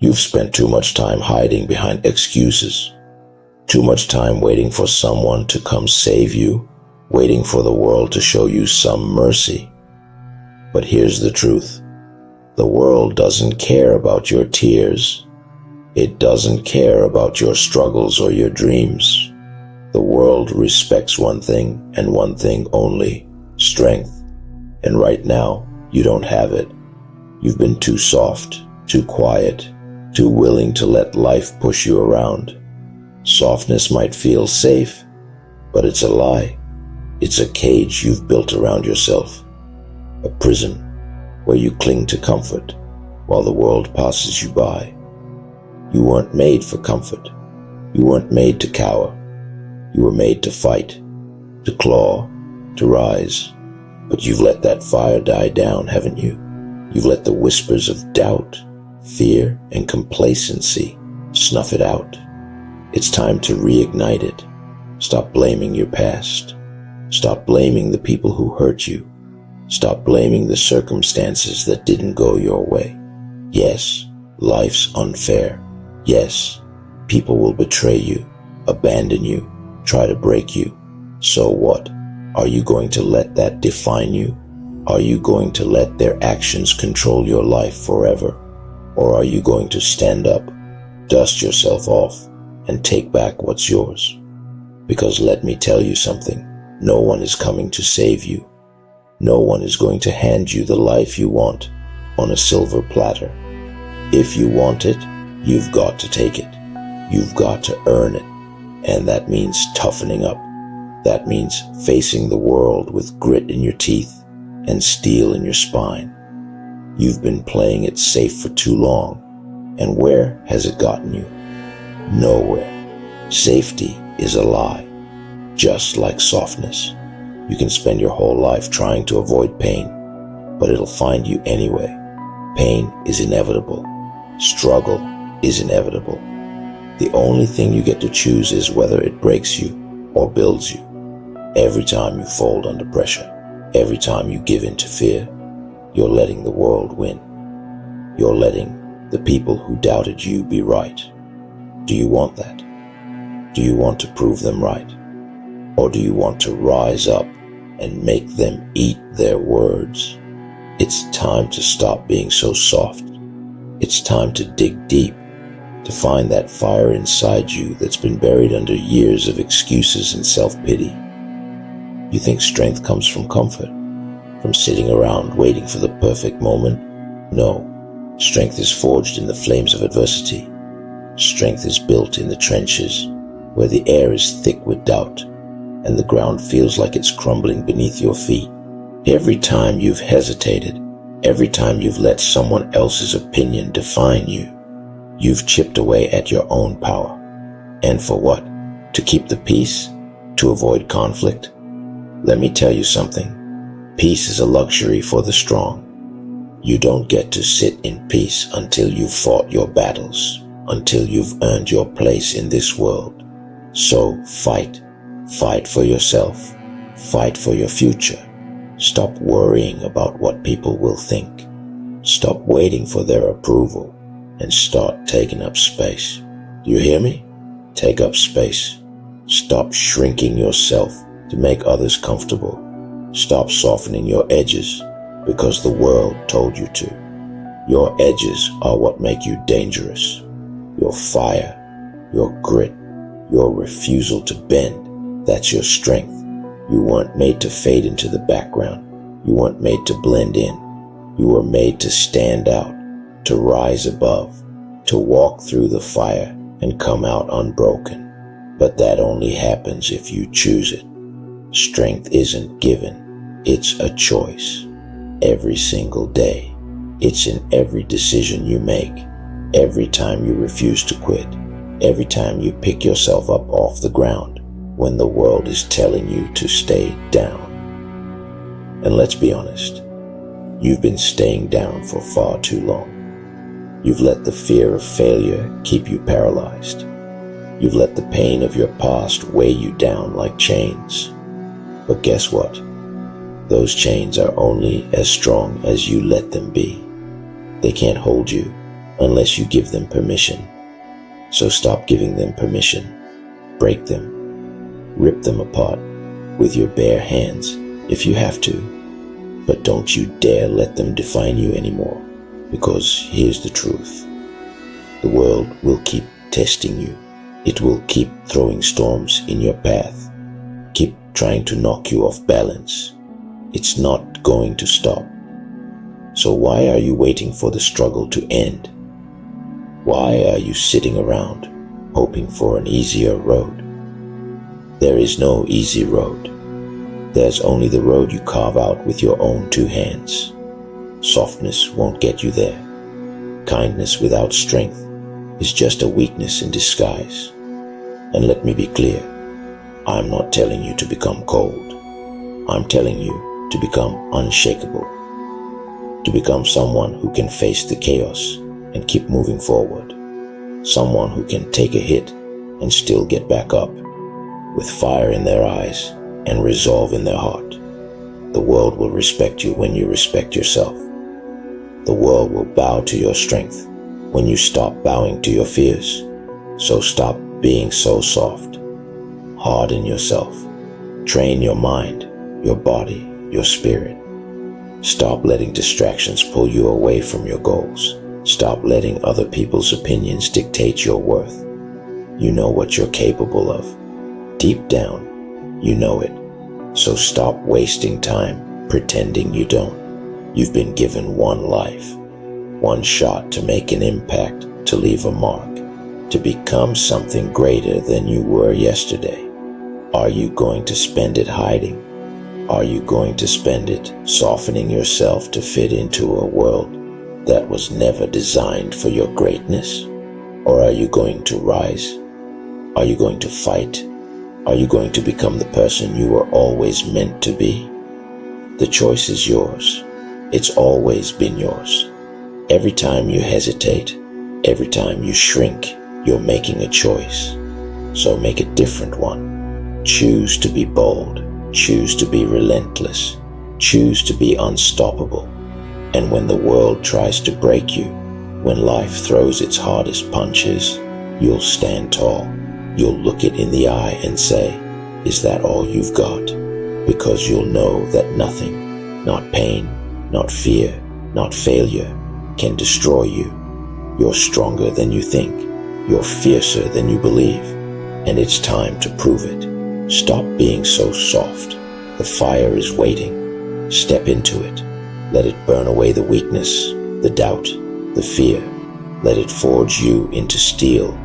You've spent too much time hiding behind excuses, too much time waiting for someone to come save you, waiting for the world to show you some mercy. But here's the truth. The world doesn't care about your tears. It doesn't care about your struggles or your dreams. The world respects one thing and one thing only: strength. And right now, you don't have it. You've been too soft, too quiet, too willing to let life push you around. Softness might feel safe, but it's a lie. It's a cage you've built around yourself, a prison where you cling to comfort while the world passes you by. You weren't made for comfort. You weren't made to cower. You were made to fight, to claw, to rise. But you've let that fire die down, haven't you? You've let the whispers of doubt, fear, and complacency snuff it out. It's time to reignite it. Stop blaming your past. Stop blaming the people who hurt you. Stop blaming the circumstances that didn't go your way. Yes, life's unfair. Yes, people will betray you, abandon you, try to break you. So what? Are you going to let that define you? Are you going to let their actions control your life forever? Or are you going to stand up, dust yourself off, and take back what's yours? Because let me tell you something, no one is coming to save you. No one is going to hand you the life you want on a silver platter. If you want it, you've got to take it. You've got to earn it. And that means toughening up. That means facing the world with grit in your teeth and steel in your spine. You've been playing it safe for too long. And where has it gotten you? Nowhere. Safety is a lie, just like softness. You can spend your whole life trying to avoid pain, but it'll find you anyway. Pain is inevitable. Struggle is inevitable. The only thing you get to choose is whether it breaks you or builds you. Every time you fold under pressure, every time you give in to fear, you're letting the world win. You're letting the people who doubted you be right. Do you want that? Do you want to prove them right? Or do you want to rise up and make them eat their words? It's time to stop being so soft. It's time to dig deep, to find that fire inside you that's been buried under years of excuses and self-pity. You think strength comes from comfort, from sitting around waiting for the perfect moment? No, strength is forged in the flames of adversity. Strength is built in the trenches, where the air is thick with doubt, and the ground feels like it's crumbling beneath your feet. Every time you've hesitated, every time you've let someone else's opinion define you, you've chipped away at your own power. And for what? To keep the peace? To avoid conflict? Let me tell you something. Peace is a luxury for the strong. You don't get to sit in peace until you've fought your battles, until you've earned your place in this world. So fight. Fight for yourself. Fight for your future. Stop worrying about what people will think. Stop waiting for their approval and start taking up space. Do you hear me? Take up space. Stop shrinking yourself to make others comfortable. Stop softening your edges because the world told you to. Your edges are what make you dangerous. Your fire, your grit, your refusal to bend, that's your strength. You weren't made to fade into the background. You weren't made to blend in. You were made to stand out, to rise above, to walk through the fire and come out unbroken. But that only happens if you choose it. Strength isn't given, it's a choice. Every single day. It's in every decision you make. Every time you refuse to quit. Every time you pick yourself up off the ground when the world is telling you to stay down. And let's be honest, you've been staying down for far too long. You've let the fear of failure keep you paralyzed. You've let the pain of your past weigh you down like chains. But guess what? Those chains are only as strong as you let them be. They can't hold you unless you give them permission. So stop giving them permission. Break them. Rip them apart with your bare hands if you have to. But don't you dare let them define you anymore, because here's the truth. The world will keep testing you. It will keep throwing storms in your path, keep trying to knock you off balance. It's not going to stop. So why are you waiting for the struggle to end? Why are you sitting around hoping for an easier road? There is no easy road. There's only the road you carve out with your own two hands. Softness won't get you there. Kindness without strength is just a weakness in disguise. And let me be clear, I'm not telling you to become cold. I'm telling you to become unshakable, to become someone who can face the chaos and keep moving forward, someone who can take a hit and still get back up, with fire in their eyes and resolve in their heart. The world will respect you when you respect yourself. The world will bow to your strength when you stop bowing to your fears. So stop being so soft. Harden yourself. Train your mind, your body, your spirit. Stop letting distractions pull you away from your goals. Stop letting other people's opinions dictate your worth. You know what you're capable of. Deep down, you know it. So stop wasting time pretending you don't. You've been given one life, one shot to make an impact, to leave a mark, to become something greater than you were yesterday. Are you going to spend it hiding? Are you going to spend it softening yourself to fit into a world that was never designed for your greatness? Or are you going to rise? Are you going to fight? Are you going to become the person you were always meant to be? The choice is yours. It's always been yours. Every time you hesitate, every time you shrink, you're making a choice. So make a different one. Choose to be bold. Choose to be relentless. Choose to be unstoppable. And when the world tries to break you, when life throws its hardest punches, you'll stand tall. You'll look it in the eye and say, "Is that all you've got?" Because you'll know that nothing, not pain, not fear, not failure, can destroy you. You're stronger than you think. You're fiercer than you believe. And it's time to prove it. Stop being so soft. The fire is waiting. Step into it. Let it burn away the weakness, the doubt, the fear. Let it forge you into steel.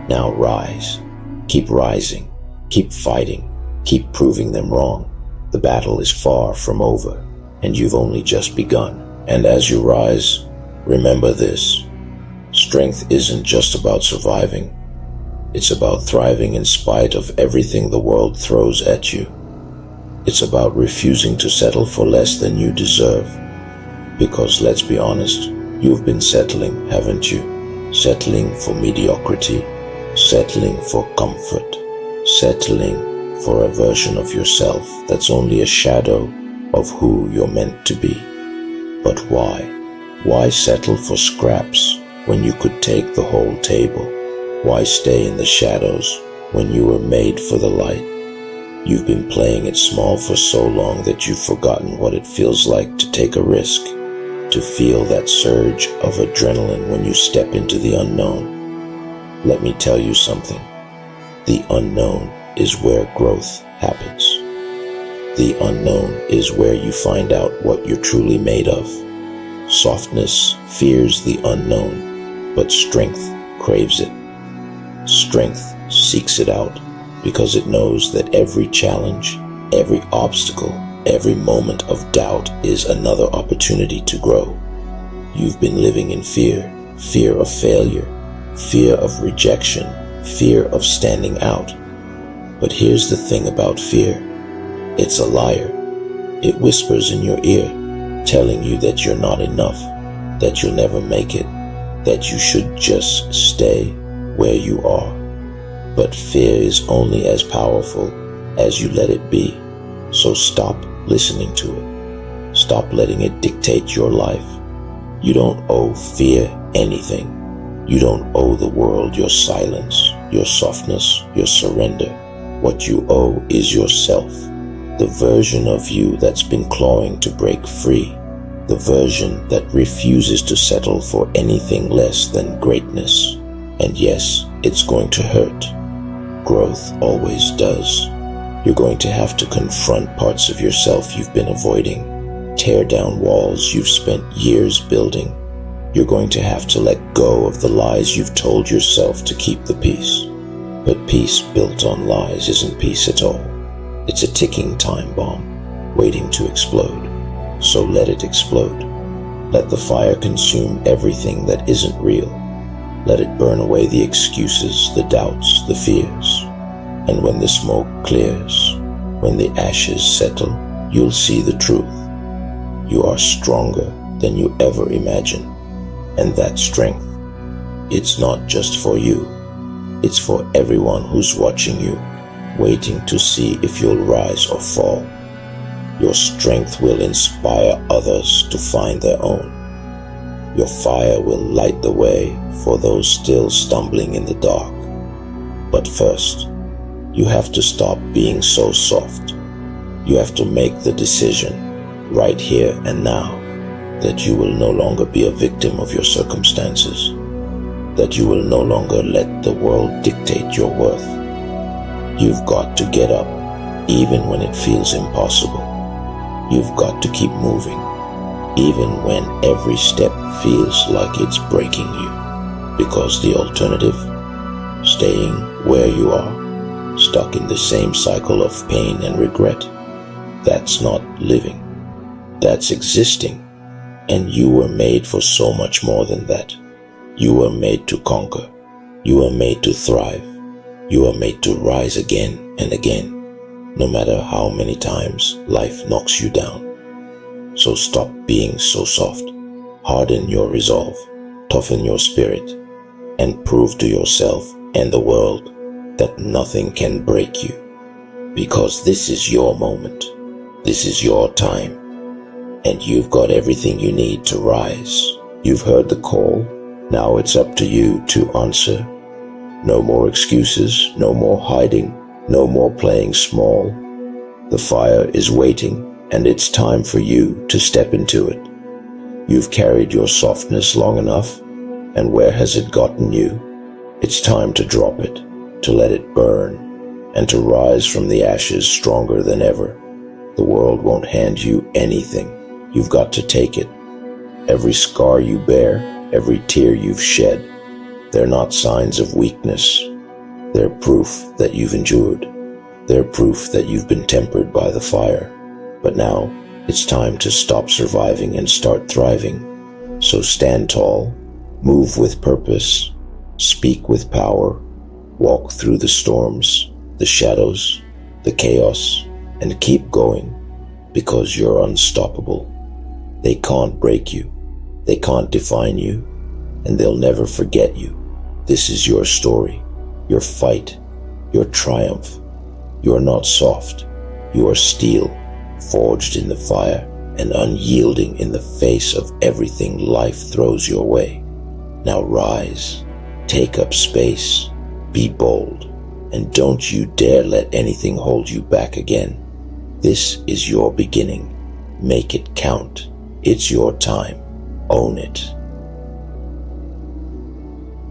Now rise. Keep rising. Keep fighting. Keep proving them wrong. The battle is far from over, and you've only just begun. And as you rise, remember this. Strength isn't just about surviving. It's about thriving in spite of everything the world throws at you. It's about refusing to settle for less than you deserve. Because let's be honest, you've been settling, haven't you? Settling for mediocrity, settling for comfort, settling for a version of yourself that's only a shadow of who you're meant to be. But why? Why settle for scraps when you could take the whole table? Why stay in the shadows when you were made for the light? You've been playing it small for so long that you've forgotten what it feels like to take a risk, to feel that surge of adrenaline when you step into the unknown. Let me tell you something. The unknown is where growth happens. The unknown is where you find out what you're truly made of. Softness fears the unknown, but strength craves it. Strength seeks it out because it knows that every challenge, every obstacle, every moment of doubt is another opportunity to grow. You've been living in fear, fear of failure, fear of rejection, fear of standing out. But here's the thing about fear. It's a liar. It whispers in your ear, telling you that you're not enough, that you'll never make it, that you should just stay where you are. But fear is only as powerful as you let it be. So stop listening to it. Stop letting it dictate your life. You don't owe fear anything. You don't owe the world your silence, your softness, your surrender. What you owe is yourself, the version of you that's been clawing to break free, the version that refuses to settle for anything less than greatness. And yes, it's going to hurt. Growth always does. You're going to have to confront parts of yourself you've been avoiding, tear down walls you've spent years building. You're going to have to let go of the lies you've told yourself to keep the peace. But peace built on lies isn't peace at all. It's a ticking time bomb, waiting to explode. So let it explode. Let the fire consume everything that isn't real. Let it burn away the excuses, the doubts, the fears. And when the smoke clears, when the ashes settle, you'll see the truth. You are stronger than you ever imagined. And that strength, it's not just for you. It's for everyone who's watching you, waiting to see if you'll rise or fall. Your strength will inspire others to find their own. Your fire will light the way for those still stumbling in the dark. But first, you have to stop being so soft. You have to make the decision right here and now that you will no longer be a victim of your circumstances, that you will no longer let the world dictate your worth. You've got to get up even when it feels impossible. You've got to keep moving even when every step feels like it's breaking you, because the alternative, staying where you are, stuck in the same cycle of pain and regret, that's not living. That's existing. And you were made for so much more than that. You were made to conquer. You were made to thrive. You were made to rise again and again, no matter how many times life knocks you down. So stop being so soft. Harden your resolve, toughen your spirit, and prove to yourself and the world that nothing can break you. Because this is your moment. This is your time. And you've got everything you need to rise. You've heard the call. Now it's up to you to answer. No more excuses, no more hiding, no more playing small. The fire is waiting, and it's time for you to step into it. You've carried your softness long enough, and where has it gotten you? It's time to drop it, to let it burn, and to rise from the ashes stronger than ever. The world won't hand you anything. You've got to take it. Every scar you bear, every tear you've shed, they're not signs of weakness. They're proof that you've endured. They're proof that you've been tempered by the fire. But now, it's time to stop surviving and start thriving. So stand tall, move with purpose, speak with power, walk through the storms, the shadows, the chaos, and keep going, because you're unstoppable. They can't break you, they can't define you, and they'll never forget you. This is your story, your fight, your triumph. You're not soft, you are steel, forged in the fire and unyielding in the face of everything life throws your way. Now rise, take up space, be bold, and don't you dare let anything hold you back again. This is your beginning. Make it count. It's your time. Own it.